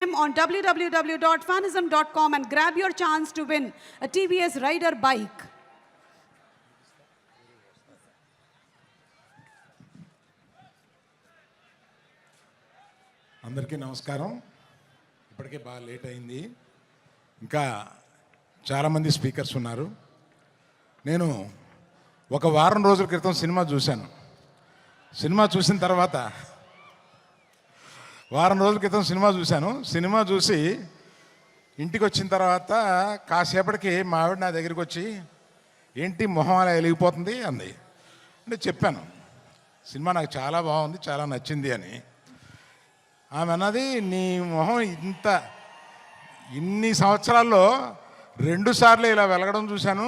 him on www.fanism.com and grab your chance to win a TVS Raider bike. అందరికీ నమస్కారం. ఇప్పటికే బాగా late అయింది, ఇంకా చాలామంది స్పీకర్స్ ఉన్నారు. నేను ఒక వారం రోజుల క్రితం సినిమా చూశాను. సినిమా చూసిన తర్వాత సినిమా చూసి ఇంటికి వచ్చిన తర్వాత కాసేపటికి మా ఆవిడ నా దగ్గరికి వచ్చి, ఏంటి మొహం అలా వెలిగిపోతుంది అంది. అంటే చెప్పాను, సినిమా నాకు చాలా బాగుంది, చాలా నచ్చింది అని. ఆమె అన్నది, నీ మొహం ఇన్ని సంవత్సరాల్లో 2 సార్లు ఇలా వెలగడం చూశాను,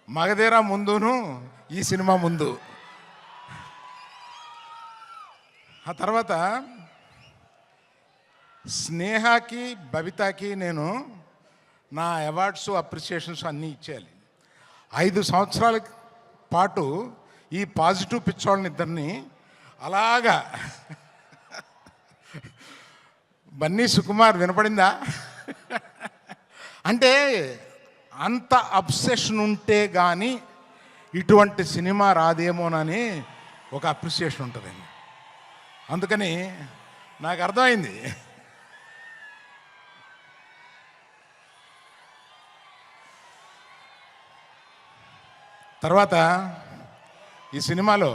మగధీర ముందును ఈ సినిమా ముందు. ఆ తర్వాత స్నేహకి బబితాకి నేను నా అవార్డ్స్ అప్రిసియేషన్స్ అన్నీ ఇచ్చేయాలి. 5 సంవత్సరాల పాటు ఈ పాజిటివ్ పిచ్చోళ్ళని ఇద్దరిని అలాగా బన్నీ సుకుమార్ వినపడిందా అంటే అంత అబ్సెషన్ ఉంటే కానీ ఇటువంటి సినిమా రాదేమోనని ఒక అప్రిసియేషన్ ఉంటుందండి. అందుకని నాకు అర్థమైంది. తర్వాత ఈ సినిమాలో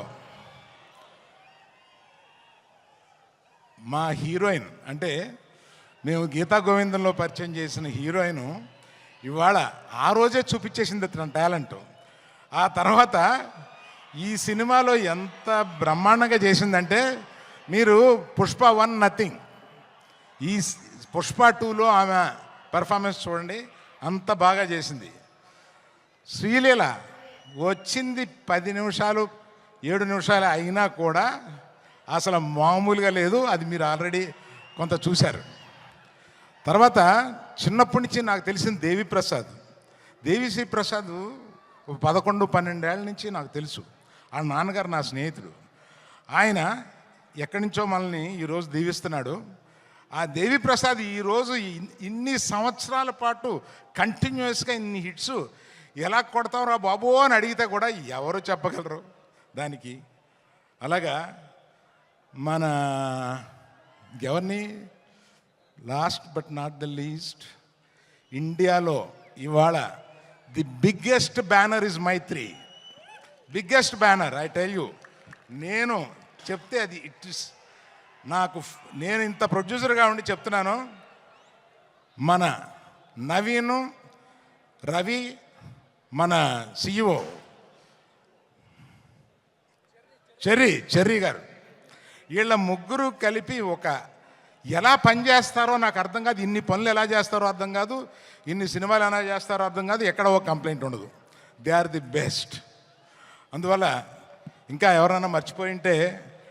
మా హీరోయిన్, అంటే మేము గీతా గోవిందంలో పరిచయం చేసిన హీరోయిన్ ఇవాళ ఆ రోజే చూపించేసింది తన టాలెంట్. ఆ తర్వాత ఈ సినిమాలో ఎంత బ్రహ్మాండంగా చేసిందంటే, మీరు పుష్ప 1 నథింగ్, ఈ పుష్ప 2లో ఆమె పెర్ఫార్మెన్స్ చూడండి, అంత బాగా చేసింది. శ్రీలీల వచ్చింది 10 నిమిషాలు 7 నిమిషాలు అయినా కూడా అసలు మామూలుగా లేదు. అది మీరు ఆల్రెడీ కొంత చూశారు. తర్వాత చిన్నప్పటి నుంచి నాకు తెలిసిన దేవిశ్రీ ప్రసాద్ 11-12 ఏళ్ళ నుంచి నాకు తెలుసు. ఆ నాన్నగారు నా స్నేహితుడు. ఆయన ఎక్కడి నుంచో మనల్ని ఈరోజు దీవిస్తున్నాడు. ఆ దేవిప్రసాద్ ఈరోజు ఇన్ని సంవత్సరాల పాటు కంటిన్యూస్గా ఇన్ని హిట్స్ ఎలా కొడతావురా బాబు అని అడిగితే కూడా ఎవరు చెప్పగలరు దానికి. అలాగా మన ఎవరిని, last but not the least, ఇండియాలో ఇవాళ the biggest banner is Mythri. Biggest banner, I tell you. నేను చెప్తే అది ఇట్ ఇస్ నేను ఇంత ప్రొడ్యూసర్గా ఉండి చెప్తున్నాను. మన నవీను, రవి, మన సిఇఓ చెర్రీ గారు, వీళ్ళ ముగ్గురు కలిపి ఎలా పనిచేస్తారో నాకు అర్థం కాదు. ఇన్ని పనులు ఎలా చేస్తారో అర్థం కాదు, ఇన్ని సినిమాలు ఎలా చేస్తారో అర్థం కాదు, ఎక్కడ ఒక కంప్లైంట్ ఉండదు. They are the best. అందువల్ల ఇంకా ఎవరైనా మర్చిపోయి ఉంటే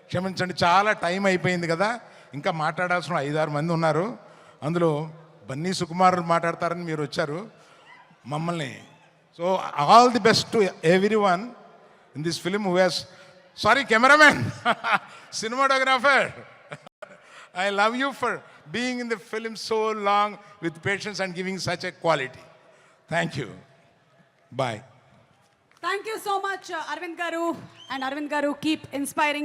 క్షమించండి. చాలా టైం అయిపోయింది కదా, ఇంకా మాట్లాడాల్సిన 5-6 మంది ఉన్నారు. అందులో బన్నీ సుకుమార్ మాట్లాడతారని మీరు వచ్చారు మమ్మల్ని. So all the best to every one in this film who has, sorry cameraman, cinematographer, I love you for being in the film so long with patience and giving such a quality. Thank you. Bye. Thank you so much, Arvind Garu. And Arvind Garu, keep inspiring us.